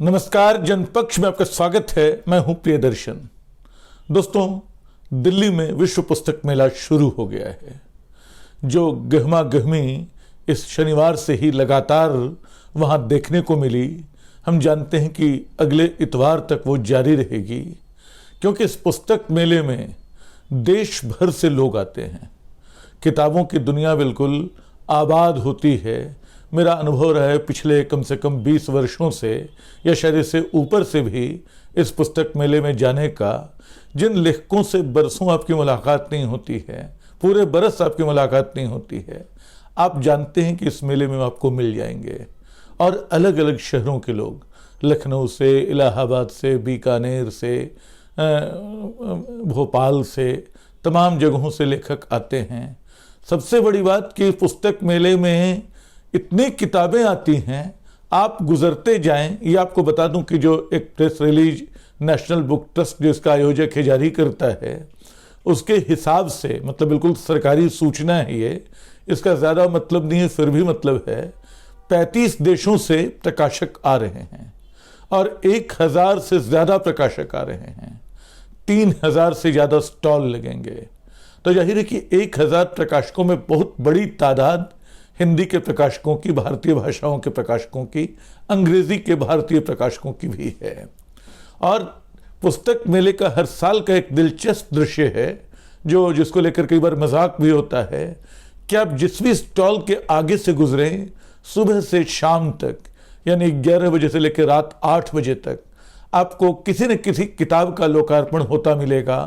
नमस्कार, जनपक्ष में आपका स्वागत है। मैं हूं प्रियदर्शन। दोस्तों, दिल्ली में विश्व पुस्तक मेला शुरू हो गया है, जो गहमा गहमी इस शनिवार से ही लगातार वहां देखने को मिली। हम जानते हैं कि अगले इतवार तक वो जारी रहेगी, क्योंकि इस पुस्तक मेले में देश भर से लोग आते हैं। किताबों की दुनिया बिल्कुल आबाद होती है। मेरा अनुभव रहा है पिछले कम से कम 20 वर्षों से, या शायद इससे ऊपर से भी, इस पुस्तक मेले में जाने का। जिन लेखकों से बरसों आपकी मुलाकात नहीं होती है, पूरे बरस आपकी मुलाकात नहीं होती है, आप जानते हैं कि इस मेले में आपको मिल जाएंगे। और अलग अलग शहरों के लोग, लखनऊ से, इलाहाबाद से, बीकानेर से, भोपाल से, तमाम जगहों से लेखक आते हैं। सबसे बड़ी बात कि पुस्तक मेले में इतनी किताबें आती हैं, आप गुजरते जाएं। ये आपको बता दूं कि जो एक press release national book trust जिसका आयोजक है जारी करता है, उसके हिसाब से, मतलब बिल्कुल सरकारी सूचना है ये, इसका ज़्यादा मतलब नहीं है, फिर भी मतलब है, 35 देशों से प्रकाशक आ रहे हैं और 1000 से ज़्यादा प्रकाशक आ रहे हैं। 3000 से ज़्यादा स्टॉल लगेंगे। तो जाहिर है कि 1000 प्रकाशकों में बहुत बड़ी तादाद हिंदी के प्रकाशकों की, भारतीय भाषाओं के प्रकाशकों की, अंग्रेजी के भारतीय प्रकाशकों की भी है। और पुस्तक मेले का हर साल का एक दिलचस्प दृश्य है, जिसको लेकर कई बार मजाक भी होता है, कि आप जिस भी स्टॉल के आगे से गुजरें, सुबह से शाम तक, यानी 11 बजे से लेकर रात 8 बजे तक, आपको किसी न किसी किताब का लोकार्पण होता मिलेगा।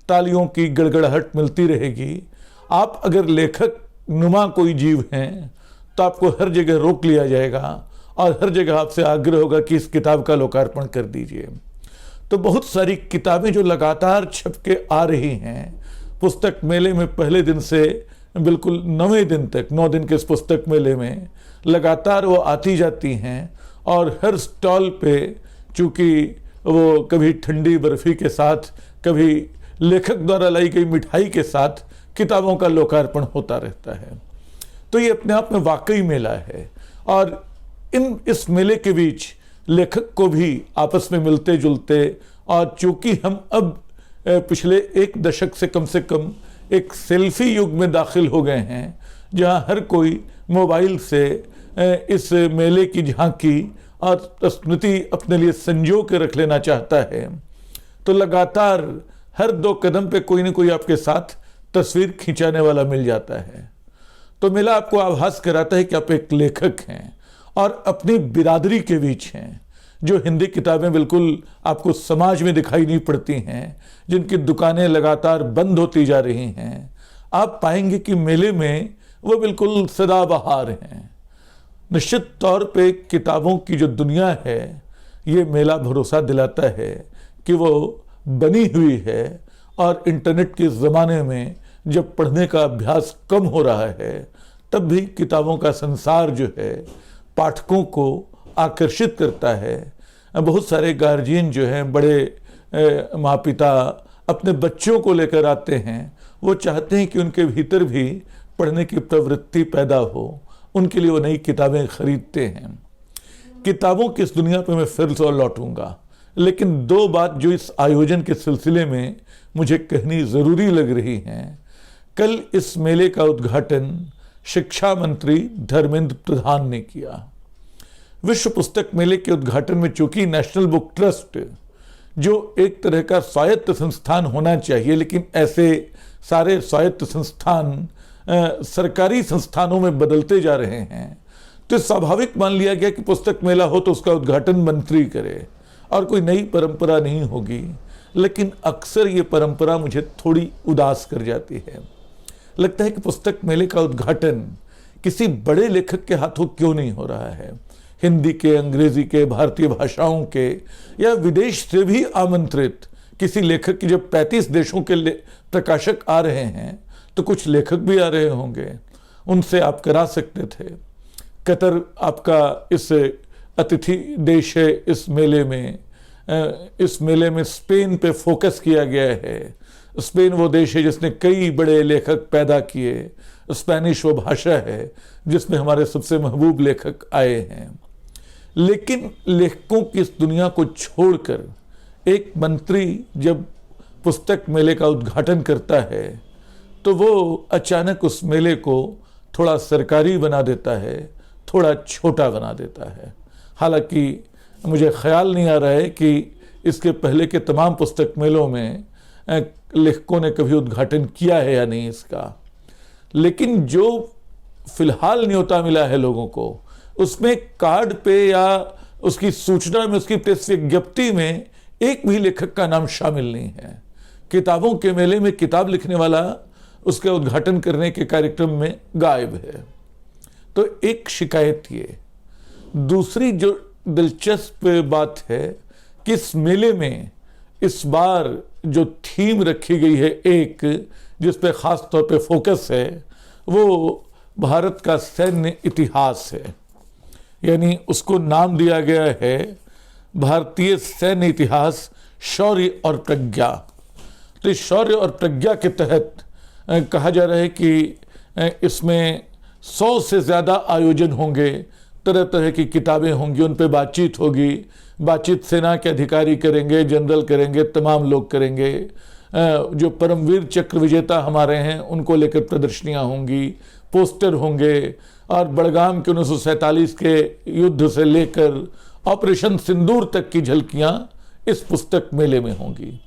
तालियों की गड़गड़ाहट मिलती रहेगी। आप अगर लेखक नुमा कोई जीव हैं तो आपको हर जगह रोक लिया जाएगा और हर जगह आपसे आग्रह होगा कि इस किताब का लोकार्पण कर दीजिए। तो बहुत सारी किताबें जो लगातार छप के आ रही हैं पुस्तक मेले में, पहले दिन से बिल्कुल 9वें दिन तक, 9 दिन के इस पुस्तक मेले में लगातार वो आती जाती हैं। और हर स्टॉल पे, चूँकि वो कभी ठंडी बर्फ़ी के साथ, कभी लेखक द्वारा लाई गई मिठाई के साथ किताबों का लोकार्पण होता रहता है। तो ये अपने आप में वाकई मेला है। और इस मेले के बीच लेखक को भी आपस में मिलते जुलते, और चूंकि हम अब पिछले 1 दशक से कम एक सेल्फी युग में दाखिल हो गए हैं, जहां हर कोई मोबाइल से इस मेले की झांकी और स्मृति अपने लिए संजो के रख लेना चाहता है, तो लगातार हर 2 कदम पे कोई ना कोई आपके साथ तस्वीर खिंचाने वाला मिल जाता है। तो मेला आपको आभास कराता है कि आप एक लेखक हैं और अपनी बिरादरी के बीच हैं। जो हिंदी किताबें बिल्कुल आपको समाज में दिखाई नहीं पड़ती हैं, जिनकी दुकानें लगातार बंद होती जा रही हैं, आप पाएंगे कि मेले में वो बिल्कुल सदाबहार हैं। निश्चित तौर पे किताबों की जो दुनिया है, ये मेला भरोसा दिलाता है कि वो बनी हुई है। और इंटरनेट के ज़माने में जब पढ़ने का अभ्यास कम हो रहा है, तब भी किताबों का संसार जो है पाठकों को आकर्षित करता है। बहुत सारे गार्जियन जो हैं, बड़े माँ पिता अपने बच्चों को लेकर आते हैं। वो चाहते हैं कि उनके भीतर भी पढ़ने की प्रवृत्ति पैदा हो, उनके लिए वो नई किताबें खरीदते हैं। किताबों की इस दुनिया पर मैं फिर से लौटूंगा, लेकिन 2 बात जो इस आयोजन के सिलसिले में मुझे कहनी ज़रूरी लग रही हैं। कल इस मेले का उद्घाटन शिक्षा मंत्री धर्मेंद्र प्रधान ने किया। विश्व पुस्तक मेले के उद्घाटन में चूंकि नेशनल बुक ट्रस्ट, जो एक तरह का स्वायत्त संस्थान होना चाहिए, लेकिन ऐसे सारे स्वायत्त संस्थान सरकारी संस्थानों में बदलते जा रहे हैं, तो स्वाभाविक मान लिया गया कि पुस्तक मेला हो तो उसका उद्घाटन मंत्री करे और कोई नई परंपरा नहीं होगी। लेकिन अक्सर ये परंपरा मुझे थोड़ी उदास कर जाती है। लगता है कि पुस्तक मेले का उद्घाटन किसी बड़े लेखक के हाथों क्यों नहीं हो रहा है। हिंदी के, अंग्रेजी के, भारतीय भाषाओं के, या विदेश से भी आमंत्रित किसी लेखक की, जब 35 देशों के प्रकाशक आ रहे हैं, तो कुछ लेखक भी आ रहे होंगे, उनसे आप करा सकते थे। कतर आपका इस अतिथि देश है। इस मेले में स्पेन पे फोकस किया गया है। स्पेन वो देश है जिसने कई बड़े लेखक पैदा किए। स्पेनिश वो भाषा है जिसमें हमारे सबसे महबूब लेखक आए हैं। लेकिन लेखकों की इस दुनिया को छोड़कर एक मंत्री जब पुस्तक मेले का उद्घाटन करता है तो वो अचानक उस मेले को थोड़ा सरकारी बना देता है, थोड़ा छोटा बना देता है। हालांकि मुझे ख्याल नहीं आ रहा है कि इसके पहले के तमाम पुस्तक मेलों में लेखकों ने कभी उद्घाटन किया है या नहीं इसका, लेकिन जो फिलहाल न्योता मिला है लोगों को, उसमें कार्ड पे या उसकी सूचना में, उसकी प्रेस विज्ञप्ति में एक भी लेखक का नाम शामिल नहीं है। किताबों के मेले में किताब लिखने वाला उसके उद्घाटन करने के कार्यक्रम में गायब है। तो एक शिकायत ये। दूसरी जो दिलचस्प बात है कि इस मेले में इस बार जो थीम रखी गई है, एक जिस पे खास तौर पे फोकस है, वो भारत का सैन्य इतिहास है। यानी उसको नाम दिया गया है भारतीय सैन्य इतिहास, शौर्य और प्रज्ञा। तो इस शौर्य और प्रज्ञा के तहत कहा जा रहा है कि इसमें 100 से ज़्यादा आयोजन होंगे, तरह तरह की किताबें होंगी, उन पे बातचीत होगी। बातचीत सेना के अधिकारी करेंगे, जनरल करेंगे, तमाम लोग करेंगे। जो परमवीर चक्र विजेता हमारे हैं उनको लेकर प्रदर्शनियां होंगी, पोस्टर होंगे, और बड़गाम के 1947 के युद्ध से लेकर ऑपरेशन सिंदूर तक की झलकियां इस पुस्तक मेले में होंगी।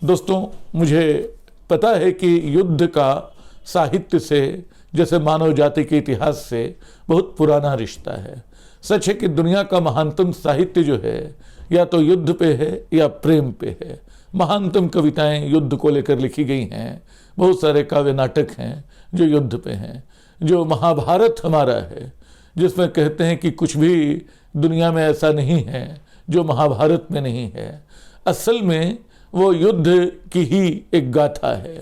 दोस्तों, मुझे पता है कि युद्ध का साहित्य से, जैसे मानव जाति के इतिहास से, बहुत पुराना रिश्ता है। सच है कि दुनिया का महानतम साहित्य जो है या तो युद्ध पे है या प्रेम पे है। महानतम कविताएं युद्ध को लेकर लिखी गई हैं, बहुत सारे काव्य नाटक हैं जो युद्ध पे हैं। जो महाभारत हमारा है, जिसमें कहते हैं कि कुछ भी दुनिया में ऐसा नहीं है जो महाभारत में नहीं है, असल में वो युद्ध की ही एक गाथा है।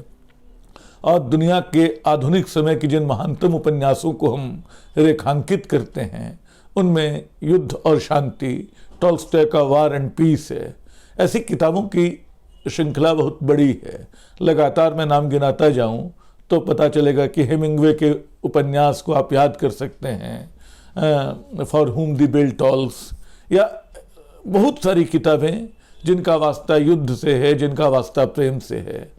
और दुनिया के आधुनिक समय की जिन महानतम उपन्यासों को हम रेखांकित करते हैं, उनमें युद्ध और शांति, टॉल्स्टॉय का वार एंड पीस है। ऐसी किताबों की श्रृंखला बहुत बड़ी है। लगातार मैं नाम गिनाता जाऊं तो पता चलेगा कि हेमिंग्वे के उपन्यास को आप याद कर सकते हैं, for whom the bell tolls, या बहुत सारी किताबें जिनका वास्ता युद्ध से है, जिनका वास्ता प्रेम से है।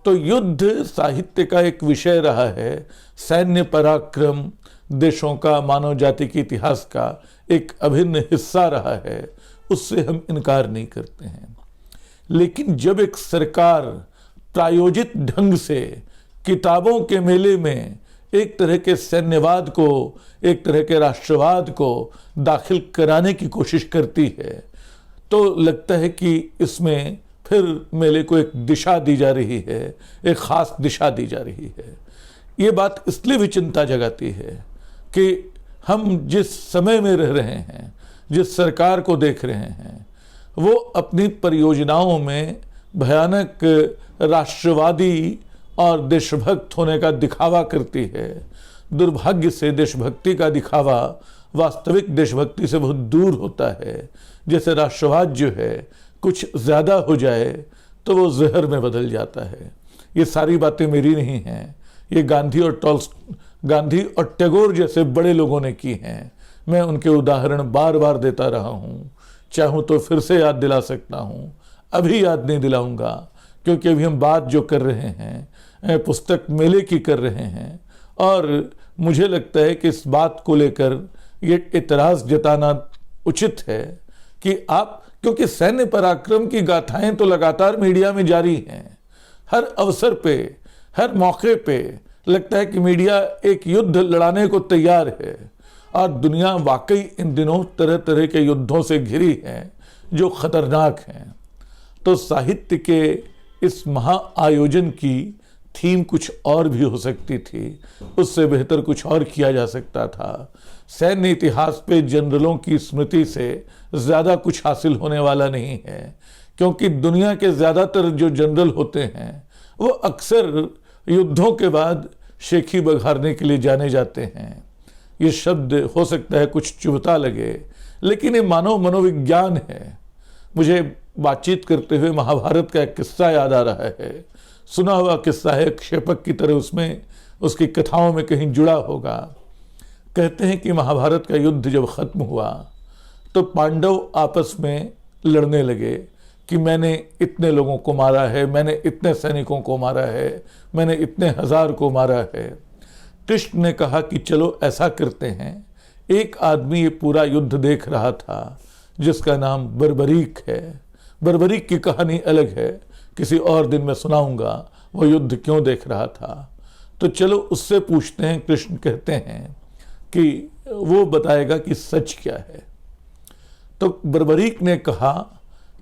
तो युद्ध साहित्य का एक विषय रहा है, सैन्य पराक्रम देशों का, मानव जाति के इतिहास का एक अभिन्न हिस्सा रहा है, उससे हम इनकार नहीं करते हैं। लेकिन जब एक सरकार प्रायोजित ढंग से किताबों के मेले में एक तरह के सैन्यवाद को, एक तरह के राष्ट्रवाद को दाखिल कराने की कोशिश करती है, तो लगता है कि इसमें फिर मेले को एक दिशा दी जा रही है, एक खास दिशा दी जा रही है। ये बात इसलिए भी चिंता जगाती है कि हम जिस समय में रह रहे हैं, जिस सरकार को देख रहे हैं, वो अपनी परियोजनाओं में भयानक राष्ट्रवादी और देशभक्त होने का दिखावा करती है। दुर्भाग्य से देशभक्ति का दिखावा वास्तविक देशभक्ति से बहुत दूर होता है। जैसे राष्ट्रवाद जो है कुछ ज़्यादा हो जाए तो वो जहर में बदल जाता है। ये सारी बातें मेरी नहीं हैं, ये गांधी और टैगोर जैसे बड़े लोगों ने की हैं। मैं उनके उदाहरण बार बार देता रहा हूँ, चाहूँ तो फिर से याद दिला सकता हूँ, अभी याद नहीं दिलाऊंगा, क्योंकि अभी हम बात जो कर रहे हैं पुस्तक मेले की कर रहे हैं, और मुझे लगता है कि इस बात को लेकर ये इतराज़ जताना उचित है कि आप, क्योंकि सैन्य पराक्रम की गाथाएं तो लगातार मीडिया में जारी हैं। हर अवसर पे, हर मौके पे लगता है कि मीडिया एक युद्ध लड़ाने को तैयार है, और दुनिया वाकई इन दिनों तरह तरह के युद्धों से घिरी है जो खतरनाक हैं। तो साहित्य के इस महाआयोजन की थीम कुछ और भी हो सकती थी, उससे बेहतर कुछ और किया जा सकता था। सैन्य इतिहास पे जनरलों की स्मृति से ज़्यादा कुछ हासिल होने वाला नहीं है, क्योंकि दुनिया के ज़्यादातर जो जनरल होते हैं वो अक्सर युद्धों के बाद शेखी बघारने के लिए जाने जाते हैं। ये शब्द हो सकता है कुछ चुभता लगे, लेकिन ये मानव मनोविज्ञान है। मुझे बातचीत करते हुए महाभारत का एक किस्सा याद आ रहा है। सुना हुआ किस्सा है, क्षेपक की तरह उसमें उसकी कथाओं में कहीं जुड़ा होगा। कहते हैं कि महाभारत का युद्ध जब खत्म हुआ तो पांडव आपस में लड़ने लगे कि मैंने इतने लोगों को मारा है, मैंने इतने सैनिकों को मारा है, मैंने इतने हजार को मारा है। कृष्ण ने कहा कि चलो ऐसा करते हैं, एक आदमी ये पूरा युद्ध देख रहा था जिसका नाम बर्बरीक है। बर्बरीक की कहानी अलग है, किसी और दिन मैं सुनाऊंगा वो युद्ध क्यों देख रहा था। तो चलो उससे पूछते हैं। कृष्ण कहते हैं कि वो बताएगा कि सच क्या है। तो बर्बरीक ने कहा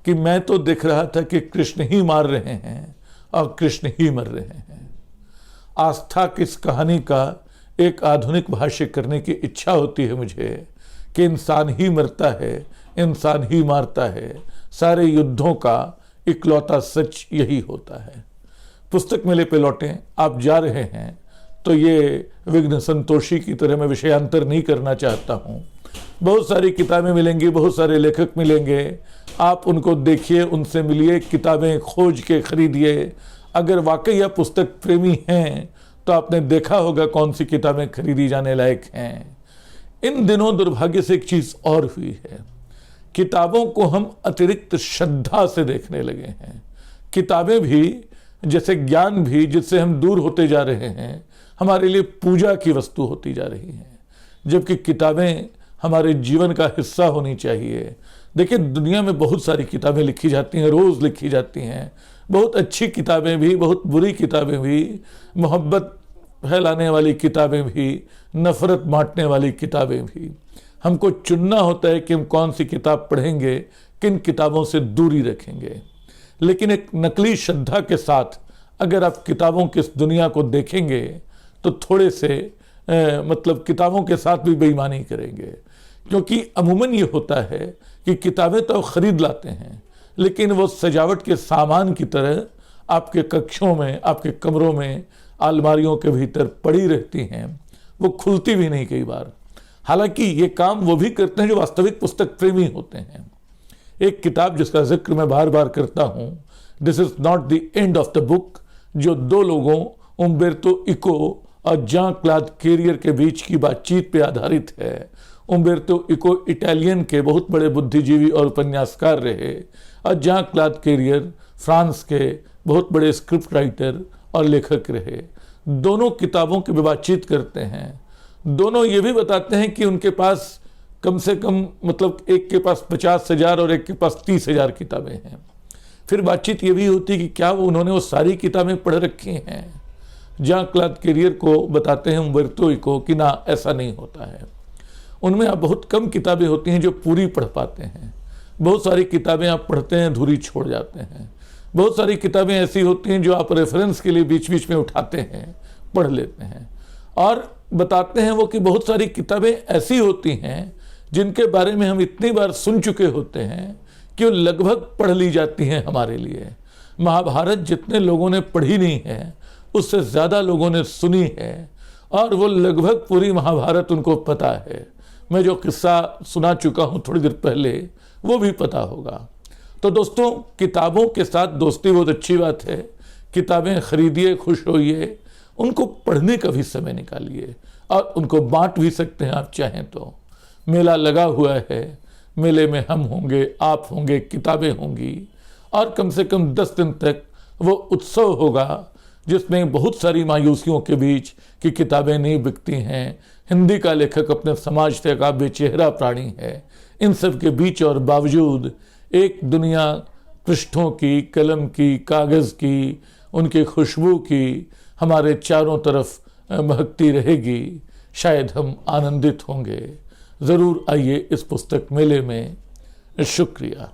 कि मैं तो देख रहा था कि कृष्ण ही मार रहे हैं और कृष्ण ही मर रहे हैं। आस्था की इस कहानी का एक आधुनिक भाष्य करने की इच्छा होती है मुझे कि इंसान ही मरता है, इंसान ही मारता है, सारे युद्धों का इकलौता सच यही होता है। पुस्तक मेले पे लौटें, आप जा रहे हैं तो ये विघ्न संतोषी की तरह मैं विषयांतर नहीं करना चाहता हूँ। बहुत सारी किताबें मिलेंगी, बहुत सारे लेखक मिलेंगे, आप उनको देखिए, उनसे मिलिए, किताबें खोज के खरीदिए। अगर वाकई आप पुस्तक प्रेमी हैं तो आपने देखा होगा कौन सी किताबें खरीदी जाने लायक हैं। इन दिनों दुर्भाग्य से एक चीज और हुई है, किताबों को हम अतिरिक्त श्रद्धा से देखने लगे हैं। किताबें भी, जैसे ज्ञान भी, जिससे हम दूर होते जा रहे हैं, हमारे लिए पूजा की वस्तु होती जा रही हैं, जबकि किताबें हमारे जीवन का हिस्सा होनी चाहिए। देखिए, दुनिया में बहुत सारी किताबें लिखी जाती हैं, रोज लिखी जाती हैं, बहुत अच्छी किताबें भी, बहुत बुरी किताबें भी, मोहब्बत फैलाने वाली किताबें भी, नफरत बांटने वाली किताबें भी। हमको चुनना होता है कि हम कौन सी किताब पढ़ेंगे, किन किताबों से दूरी रखेंगे। लेकिन एक नकली श्रद्धा के साथ अगर आप किताबों की इस दुनिया को देखेंगे तो थोड़े से मतलब किताबों के साथ भी बेईमानी करेंगे। क्योंकि अमूमन ये होता है कि किताबें तो खरीद लाते हैं, लेकिन वो सजावट के सामान की तरह आपके कक्षों में, आपके कमरों में, अलमारियों के भीतर पड़ी रहती हैं, वो खुलती भी नहीं कई बार। हालांकि ये काम वो भी करते हैं जो वास्तविक पुस्तक प्रेमी होते हैं। एक किताब जिसका जिक्र मैं बार बार करता हूँ, this is not the end of the book, जो दो लोगों उम्बेर्तो इको और जां क्लॉद कैरियर के बीच की बातचीत पर आधारित है। उम्बेर्तो इको इटालियन के बहुत बड़े बुद्धिजीवी और उपन्यासकार रहे और जां क्लॉद कैरियर फ्रांस के बहुत बड़े स्क्रिप्ट राइटर और लेखक रहे। दोनों किताबों की बातचीत करते हैं। दोनों ये भी बताते हैं कि उनके पास कम से कम, मतलब एक के पास 50,000 और एक के पास 30,000 किताबें हैं। फिर बातचीत ये भी होती है कि क्या उन्होंने वो सारी किताबें पढ़ रखी हैं। जां क्लॉद कैरियर को बताते हैं उम्बेर्तो इको कि ना, ऐसा नहीं होता है। उनमें आप बहुत कम किताबें होती हैं जो पूरी पढ़ पाते हैं। बहुत सारी किताबें आप पढ़ते हैं, अधूरी छोड़ जाते हैं। बहुत सारी किताबें ऐसी होती हैं जो आप रेफरेंस के लिए बीच बीच में उठाते हैं, पढ़ लेते हैं। और बताते हैं वो कि बहुत सारी किताबें ऐसी होती हैं जिनके बारे में हम इतनी बार सुन चुके होते हैं कि वो लगभग पढ़ ली जाती हैं हमारे लिए। महाभारत जितने लोगों ने पढ़ी नहीं है, उससे ज़्यादा लोगों ने सुनी है, और वो लगभग पूरी महाभारत उनको पता है। मैं जो किस्सा सुना चुका हूँ थोड़ी देर पहले, वो भी पता होगा। तो दोस्तों, किताबों के साथ दोस्ती बहुत अच्छी बात है। किताबें खरीदिए, खुश होइए, उनको पढ़ने का भी समय निकालिए, और उनको बांट भी सकते हैं आप चाहें तो। मेला लगा हुआ है, मेले में हम होंगे, आप होंगे, किताबें होंगी, और कम से कम 10 दिन तक वो उत्सव होगा जिसमें बहुत सारी मायूसियों के बीच कि किताबें नहीं बिकती हैं, हिंदी का लेखक अपने समाज से का बेचेहरा प्राणी है, इन सब के बीच और बावजूद एक दुनिया पृष्ठों की, कलम की, कागज़ की, उनकी खुशबू की हमारे चारों तरफ महकती रहेगी। शायद हम आनंदित होंगे। ज़रूर आइए इस पुस्तक मेले में। शुक्रिया।